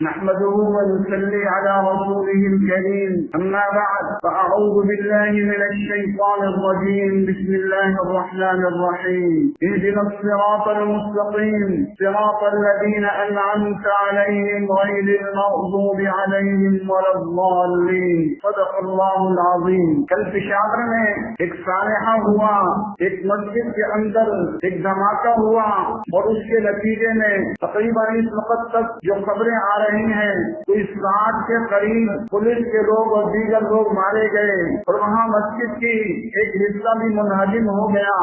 نحمده ونصلي على رسوله الكريم، أما بعد، فأعوذ بالله من الشيطان الرجيم. بسم الله الرحمن الرحيم. اهدنا الصراط المستقيم صراط الذين أنعمت عليهم غير المغضوب عليهم ولا الضالين. صدق الله العظيم. کل پشاور میں ایک سانحہ ہوا، ایک مسجد کے اندر ایک دھماکہ ہوا اور اس کے نتیجے میں تقریباً اس وقت تک جو خبریں آ رہی ہیں کوئی 60 کے قریب پولیس کے لوگ اور دیگر لوگ مارے گئے اور وہاں مسجد کی ایک حصہ بھی منہدم ہو گیا.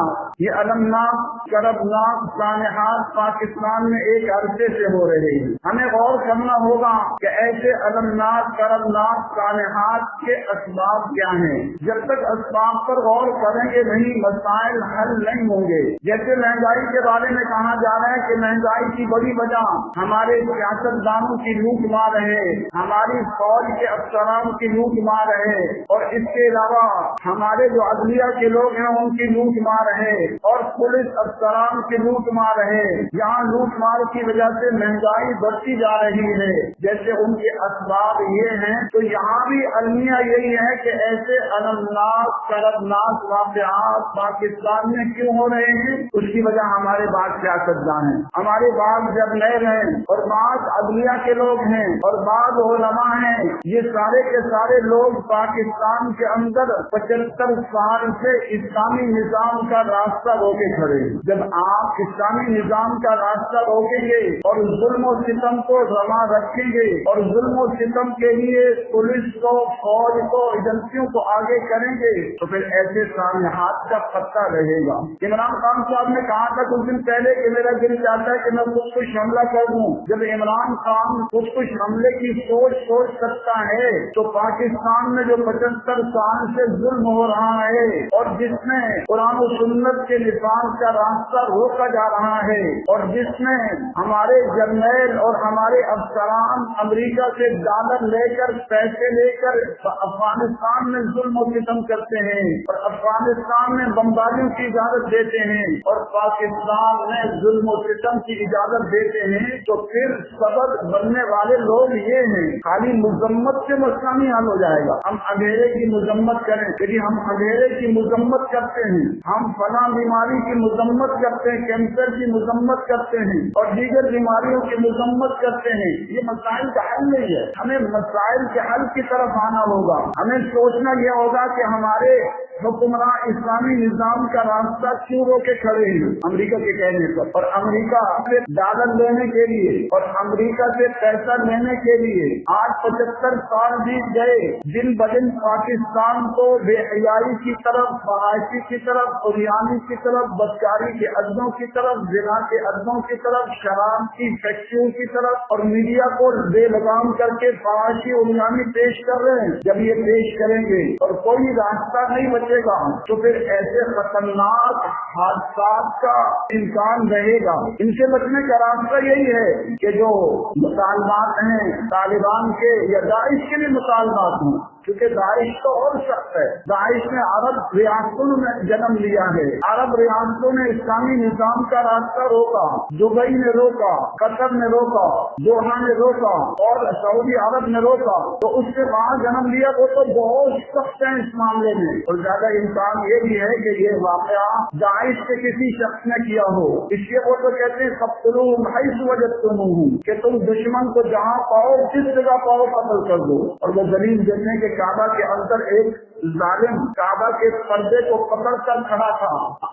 یہ المناک کربناک سانحات پاکستان میں ایک عرصے سے ہو رہے ہیں. ہمیں غور کرنا ہوگا کہ ایسے المناک کربناک سانحات کے اسباب کیا ہیں. جب تک اسباب پر غور کریں گے نہیں مسائل حل نہیں ہوں گے. جیسے مہنگائی کے بارے میں کہا جا رہا ہے کہ مہنگائی کی بڑی وجہ ہمارے سیاستدانوں کی لوٹ مار ہے، ہماری فوج کے افسران کی لوٹ مار ہے، اور اس کے علاوہ ہمارے جو عدلیہ کے لوگ ہیں ان کی لوٹ مار ہے، اور پولیس افسران کی لوٹ مار ہے. یہاں لوٹ مار کی وجہ سے مہنگائی بڑھتی جا رہی ہے. جیسے ان کے اسباب یہ ہیں تو یہاں بھی المیہ یہی ہے کہ ایسے المناک کربناک واقعات پاکستان میں کیوں ہو رہے ہیں. اس کی وجہ ہمارے بعض سیاستدان ہیں، ہمارے بعض جرنیل ہیں اور بعض عدلیہ کے لوگ ہیں اور بعض علماء ہیں. یہ سارے کے سارے لوگ پاکستان کے اندر 75 سال سے اسلامی نظام کا راستہ روکے کھڑے ہیں. جب آپ اسلامی نظام کا راستہ روکیں گے اور ظلم و ستم کو روا رکھیں گے اور ظلم و ستم کے لیے پولیس کو فوج کو ایجنسیوں کو آگے کریں گے تو پھر ایسے سانحات کا پتہ رہے گا. عمران خان صاحب نے کہا تھا کچھ دن پہلے کہ میرا دل چاہتا ہے کہ میں خود کش حملہ کر دوں. جب عمران خان خود کش حملے کی سوچ سکتا ہے تو پاکستان میں جو 75 سال سے ظلم ہو رہا ہے اور جس میں قرآن و سنت کے نظام کا راستہ روکا جا رہا ہے اور جس میں ہمارے جرنیل اور ہمارے افسران امریکہ سے ڈالر لے کر پیسے لے کر افغانستان میں ظلم و ستم کرتے ہیں اور افغانستان میں بمباریوں کی اجازت دیتے ہیں اور پاکستان میں ظلم و ستم کی اجازت دیتے ہیں تو پھر سبب بننے والے لوگ یہ ہیں. خالی مذمت سے مسئلہ نہیں حل ہو جائے گا. ہم اندھیرے کی مذمت کریں لیکن ہم اندھیرے کی مذمت کرتے ہیں، ہم فلاں بیماری کی مذمت کرتے ہیں، کینسر کی مذمت کرتے ہیں اور دیگر بیماریوں کی مذمت کرتے ہیں. یہ مسائل کا حل نہیں ہے. ہمیں مسائل کے حل کی طرف آنا ہوگا. ہمیں سوچنا یہ ہوگا کہ ہمارے حکمراں اسلامی نظام کا راستہ کیوں روکے کھڑے ہیں امریکہ کے کہنے پر، اور امریکہ سے ڈالر لینے کے لیے اور امریکہ سے پیسہ لینے کے لیے آج 75 سال بیت گئے. دن بدن پاکستان کو بے حیائی کی طرف، فحاشی کی طرف، عریانی کی طرف، بدکاری کے اڈوں کی طرف، زنا کے اڈوں کی طرف، شراب کی فیکٹریوں کی طرف اور میڈیا کو بے لگام کر کے فحاشی عریانی پیش کر رہے ہیں. جب یہ پیش کریں گے اور کوئی راستہ نہیں بچے گا تو پھر ایسے خطرناک حادثات کا امکان رہے گا. ان سے بچنے کا راستہ یہی ہے کہ جو مطالبات ہیں طالبان کے یا داعش کے بھی مطالبات ہیں، کیونکہ داعش تو اور سخت ہے. داعش نے عرب ریاستوں میں جنم لیا ہے. عرب ریاستوں نے اسلامی نظام کا راستہ روکا، دبئی نے روکا، قطر نے روکا، دوحہ نے روکا اور سعودی عرب نے روکا، تو اس سے وہاں جنم لیا. وہ تو بہت سخت ہیں اس معاملے میں. اور زیادہ امکان یہ بھی ہے کہ یہ واقعہ داعش کے کسی شخص نے کیا ہو. اس لیے وہ تو کہتے ہیں فقتلوہم حیث وجدتموہم، کہ تم دشمن کو جہاں پاؤ جس جگہ پاؤ قتل کر دو. اور وہ دلیل دینے کے کعبہ کے اندر ایک ظالم کعبہ کے پردے کو پکڑ کر کھڑا تھا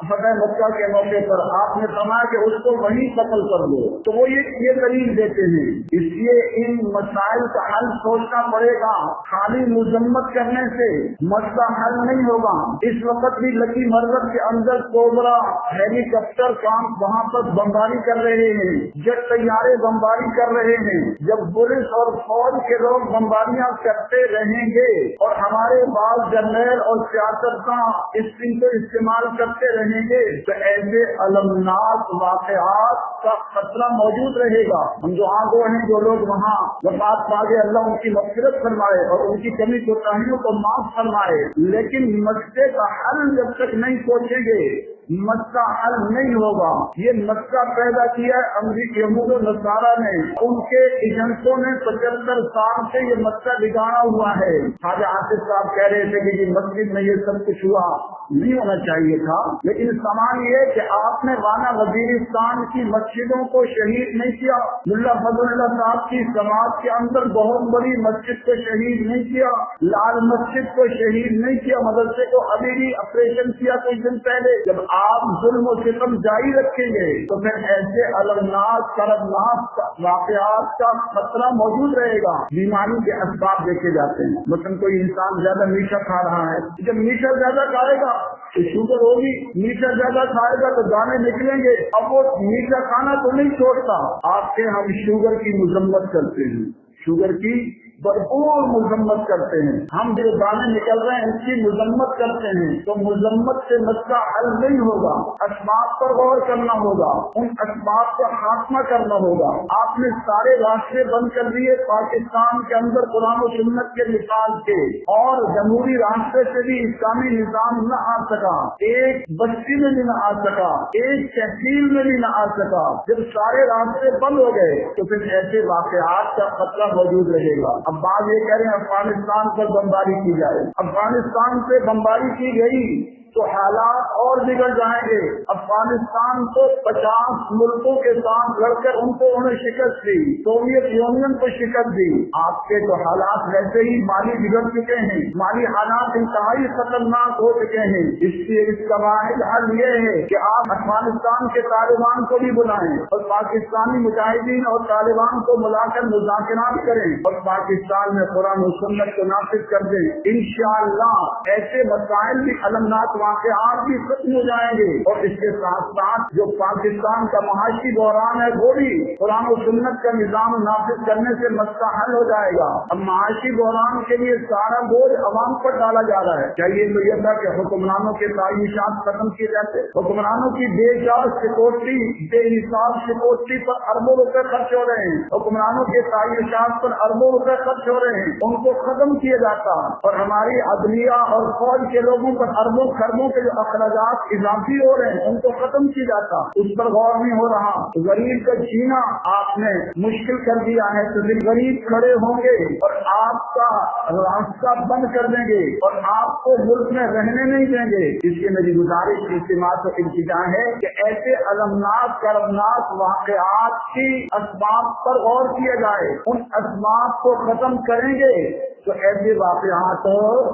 فتح مکہ کے موقع پر. آپ نے فرمایا کہ اس کو وہیں قتل کر دو. تو وہ یہ دلیل دیتے ہیں. اس لیے ان مسائل کا حل سوچنا پڑے گا. خالی مذمت کرنے سے مسئلہ حل نہیں ہوگا. اس وقت بھی لکی مرکز کے اندر کوبرا ہیلی کاپٹر کام وہاں پر بمباری کر رہے ہیں، جیٹ طیارے بمباری کر رہے ہیں. جب پولیس اور فوج کے لوگ بمباریاں کرتے رہیں گے اور ہمارے بعض جرنیل اور سیاستداں اس چیز کو استعمال کرتے رہیں گے تو ایسے المناک واقعات کا خطرہ موجود رہے گا. ہم جو آگو ہیں، جو لوگ وہاں وفات پا گئے، اللہ ان کی مغفرت فرمائے اور ان کی کمی کوتاہیوں کو معاف فرمائے. لیکن مسئلے کا حل جب تک نہیں سوچیں گے مسئلہ حل نہیں ہوگا۔ یہ مسئلہ پیدا کیا ہے امریکی یہود و نصارہ نے، ان کے ایجنٹوں نے 75 سال سے یہ مسئلہ بگاڑا ہوا ہے۔ خواجہ آصف صاحب کہہ رہے تھے کہ مسجد میں یہ سب کچھ ہوا، نہیں ہونا چاہیے تھا، لیکن سامان یہ کہ آپ نے وانا وزیرستان کی مسجدوں کو شہید نہیں کیا، ملا فضل اللہ صاحب کی سماج کے اندر بہت بڑی مسجد کو شہید نہیں کیا، لال مسجد کو شہید نہیں کیا، مدرسے کو ابھی بھی آپریشن کیا کچھ دن پہلے۔ جب آپ ظلم و ستم جاری رکھیں گے تو پھر ایسے المناک شرمناک واقعات کا خطرہ موجود رہے گا۔ بیماری کے اسباب دیکھے جاتے ہیں، مثلاً کوئی انسان زیادہ میٹھا کھا رہا ہے، جب میٹھا زیادہ کھائے گا تو شوگر ہوگی، میٹھا زیادہ کھائے گا تو دانے نکلیں گے۔ اب وہ میٹھا کھانا تو نہیں چھوڑتا۔ آپ کے ہم شوگر کی مذمت کرتے ہیں، شوگر کی بھرپور مذمت کرتے ہیں، ہم جو دانے نکل رہے ہیں اس کی مذمت کرتے ہیں، تو مذمت سے مسئلہ حل نہیں ہوگا۔ اسباب پر غور کرنا ہوگا، ان اسباب کا خاتمہ کرنا ہوگا۔ آپ نے سارے راستے بند کر دیے پاکستان کے اندر قرآن و سنت کے نکال کے، اور جمہوری راستے سے بھی اسلامی نظام نہ آ سکا، ایک بستی میں بھی نہ آ سکا، ایک تحصیل میں بھی نہ آ سکا۔ جب سارے راستے بند ہو گئے تو پھر ایسے واقعات کا خطرہ موجود رہے گا۔ اب بات یہ کہہ رہے ہیں افغانستان پر بمباری کی جائے، افغانستان پہ بمباری کی گئی تو حالات اور بگڑ جائیں گے۔ افغانستان کو 50 ملکوں کے ساتھ لڑ کر انہیں شکست دی، سوویت یونین کو شکست دی۔ آپ کے تو حالات ویسے ہی مالی بگڑ چکے ہیں، مالی حالات انتہائی خطرناک ہو چکے ہیں۔ اس لیے اس کا واحد حل یہ ہے کہ آپ افغانستان کے طالبان کو بھی بلائیں اور پاکستانی مجاہدین اور طالبان کو ملا کر مذاکرات کریں اور پاکستان میں قرآن و سنت کو نافذ کر دیں۔ انشاءاللہ ایسے مسائل بھی المناک واقعات بھی ختم ہو جائیں گے، اور اس کے ساتھ ساتھ جو پاکستان کا معاشی بحران ہے وہ بھی قرآن و سنت کا نظام نافذ کرنے سے مسئلہ حل ہو جائے گا۔ اب معاشی بحران کے لیے سارا بوجھ عوام پر ڈالا جا رہا ہے۔ چاہیے تو یہ تھا کہ حکمرانوں کے تعیشات ختم کیے جاتے، حکمرانوں کی بے جان سکیورٹی، بے حساب سکیورٹی پر اربوں روپے خرچ ہو رہے ہیں، حکمرانوں کے تعیشات پر اربوں روپے خرچ ہو رہے ہیں، ان کو ختم کیا جاتا، اور ہماری عدلیہ اور فوج کے لوگوں پر اربوں خربوں کے جو اخراجات اضافی ہو رہے ہیں ان کو ختم کیا جاتا، اس پر غور نہیں ہو رہا۔ غریب کا جینا آپ نے مشکل کر دیا ہے، تو پھر غریب کھڑے ہوں گے اور آپ کا راستہ بند کر دیں گے اور آپ کو ملک میں رہنے نہیں دیں گے۔ اس لیے میری گزارش اجتماع و التجا ہے کہ ایسے المناک کربناک واقعات کی اسباب پر غور کیا جائے، ان اسباب کو ختم کریں گے تو ایسے واقعات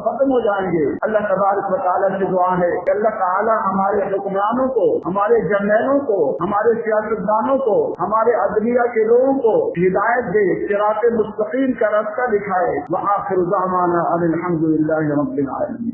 ختم ہو جائیں گے۔ اللہ تبارک و تعالیٰ سے دعا ہے کہ اللہ تعالیٰ ہمارے حکمرانوں کو، ہمارے جرنیلوں کو، ہمارے سیاستدانوں کو، ہمارے عدلیہ کے لوگوں کو ہدایت دے، صراط مستقیم کا راستہ دکھائے۔ وآخر دعوانا ان الحمد للہ رب العالمین۔